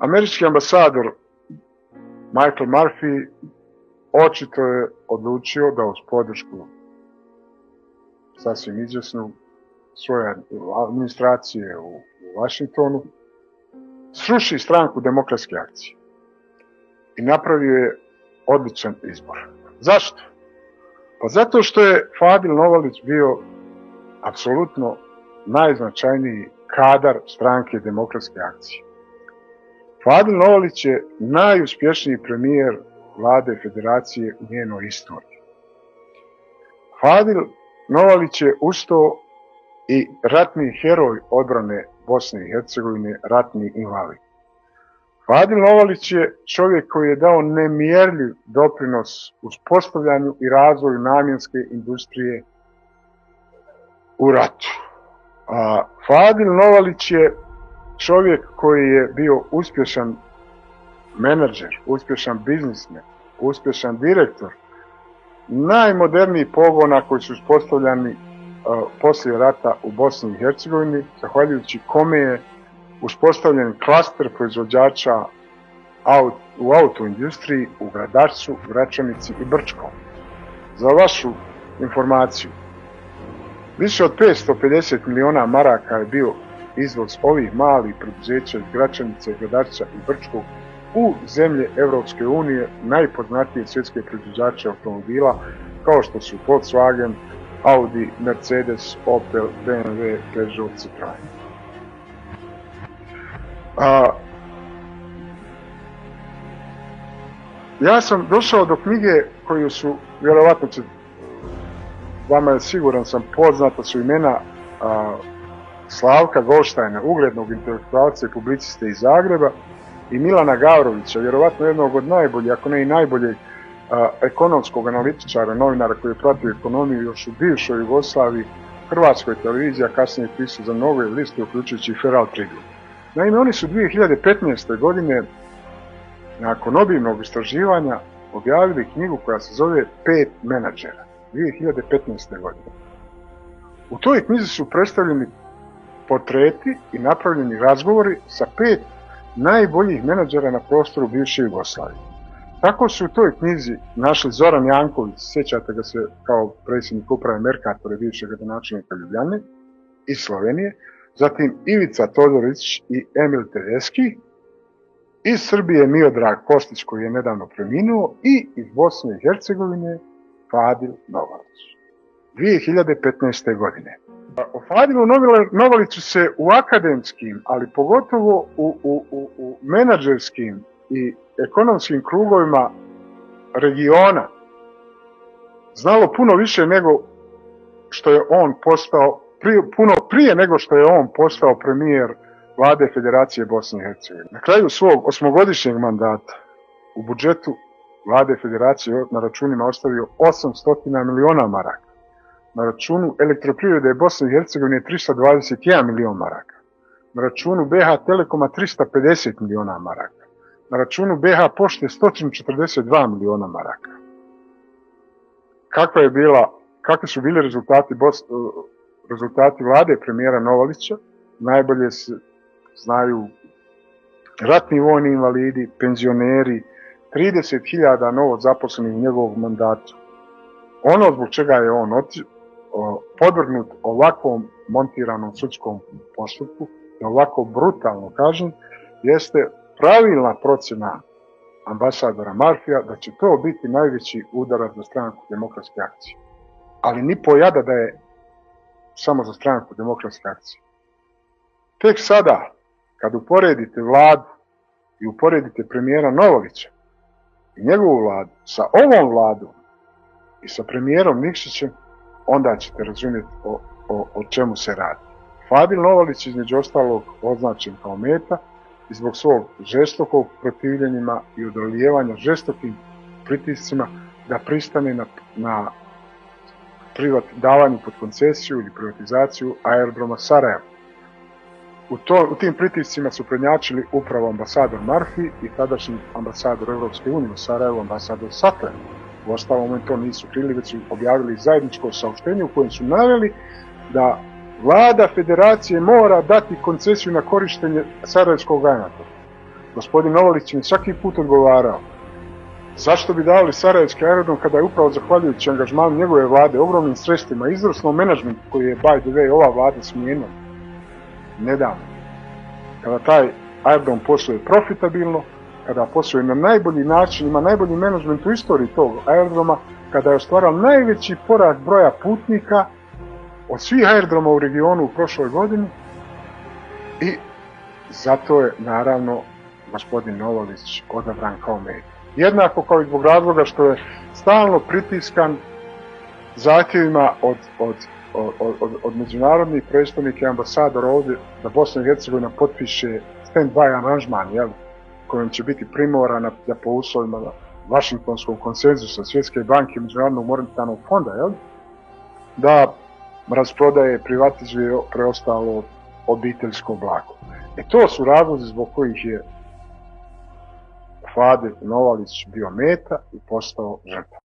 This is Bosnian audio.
Američki ambasador Michael Murphy očito je odlučio da uz podršku sasvim izvjesnu svoje administracije u Washingtonu sruši stranku Demokratske akcije i napravio je odličan izbor. Zašto? Pa zato što je Fadil Novalić bio apsolutno najznačajniji kadar stranke Demokratske akcije. Fadil Novalić je najuspješniji premijer vlade federacije u njenoj istoriji. Fadil Novalić je usto i ratni heroj odbrane Bosne i Hercegovine, ratni invalid. Fadil Novalić je čovjek koji je dao nemjerljiv doprinos uspostavljanju i razvoju namjenske industrije u ratu. Fadil Novalić je čovjek koji je bio uspješan menadžer, uspješan biznismen, uspješan direktor najmodernijih pogona koji su uspostavljani poslije rata u Bosni i Hercegovini, zahvaljujući kome je uspostavljen klaster proizvođača u autoindustriji u Gradarcu, Gračanici i Brčkom. Za vašu informaciju, više od 550 miliona maraka je bio izvoz ovih malih preduzeća iz Gračanice, Gradarca i Brčkog u zemlje Evropske unije, najpoznatije svjetske proizvođače automobila kao što su Volkswagen, Audi, Mercedes, Opel, BMW, Peugeot, Citroen. Ja sam došao do knjige koju su, vjerovatno će, vama je siguran sam poznata su imena Slavka Golštajna, uglednog intelektualca i publiciste iz Zagreba, i Milana Gavrovića, vjerovatno jednog od najboljih, ako ne i najboljeg ekonomskog analitičara, novinara koji je pratio ekonomiju još u bivšoj Jugoslaviji, Hrvatskoj televiziji, a kasnije pisao za mnoge liste, uključujući i Feral Tribune. Naime, oni su 2015. godine, nakon obimnog istraživanja, objavili knjigu koja se zove 5 menadžera, 2015. godine. U toj knjizi su predstavljeni portreti i napravljeni razgovori sa 5 najboljih menadžera na prostoru bivše Jugoslavije. Tako su u toj knjizi našli Zoran Janković, sjećate ga se kao predsjednik uprave Merkatore, bivšeg gradonačelnika Ljubljane iz Slovenije, zatim Ivica Todorić i Emil Tedeschi, iz Srbije Miodrag Kostić koji je nedavno preminuo i iz Bosne i Hercegovine Fadil Novalić. 2015. godine. O Fadilu Novaliću se u akademskim, ali pogotovo u menadžerskim i ekonomskim krugovima regiona znalo puno više nego što je on postao, puno prije nego što je on postao premijer vlade Federacije Bosne i Hercegovine. Na kraju svog 8-godišnjeg mandata u budžetu vlade Federacije na računima ostavio 800 miliona maraka. Na računu elektroprivrede Bosne i Hercegovine 321 milion maraka. Na računu BH Telekoma 350 miliona maraka. Na računu BH Pošte 142 miliona maraka. Kakvi su bili rezultati vlade premijera Novalića? Najbolje se znaju ratni vojni invalidi, penzioneri, 30.000 novo zaposlenih u njegovom mandatu. Ono zbog čega je on podvrgnut ovakvom montiranom sudskom postupku, da ovako brutalno kažem, jeste pravilna procjena ambasadora Murphyja da će to biti najveći udarac za stranku Demokratske akcije. Ali ni po jada da je samo za stranku Demokratske akcije. Tek sada, kad uporedite vladu i uporedite premijera Novalića i njegovu vladu sa ovom vladom i sa premijerom Nikšićem, onda ćete razumjeti o čemu se radi. Fadil Novalić između ostalog označen kao meta i zbog svog žestokog protivljenjima i odolijevanja žestokim pritiscima da pristane na davanje pod koncesiju ili privatizaciju aerodroma Sarajevo. U tim pritiscima su prednjačili upravo ambasador Murphy i tadašnji ambasador Evropske unije u Sarajevu, ambasador Sattler. U ostalom to nisu krili, već su objavili zajedničko saopštenje u kojem su naveli da vlada federacije mora dati koncesiju na korištenje sarajevskog aerodroma. Gospodin Novalić mi svaki put odgovarao zašto bi davali Sarajevski aerodrom kada je upravo zahvaljujući angažmanu njegove vlade, ogromnim sredstvima, izvrsnom menadžmentu koji je by the way ova vlada smijenila nedavno. Kada taj aerodrom posluje profitabilno, kada posluje na najbolji način, ima najbolji menadžment u istoriji tog aerodroma, kada je ostvarao najveći porast broja putnika od svih aerodroma u regionu u prošloj godini, i zato je naravno gospodin Novalić odabran kao med. Jednako kao i zbog razloga što je stalno pritiskan zahtjevima od međunarodnih predstavnika i ambasadora ovdje da Bosna i Hercegovina potpiše stand-by aranžman, kojim će biti primorana da po uslovima Vašingtonskog konsenzusa Svjetske banke i Međunarodnog monetarnog fonda, da rasprodaje, privatizuje preostalo obiteljsko blago. To su razlozi zbog kojih je Fadil Novalić bio meta i postao žrtva.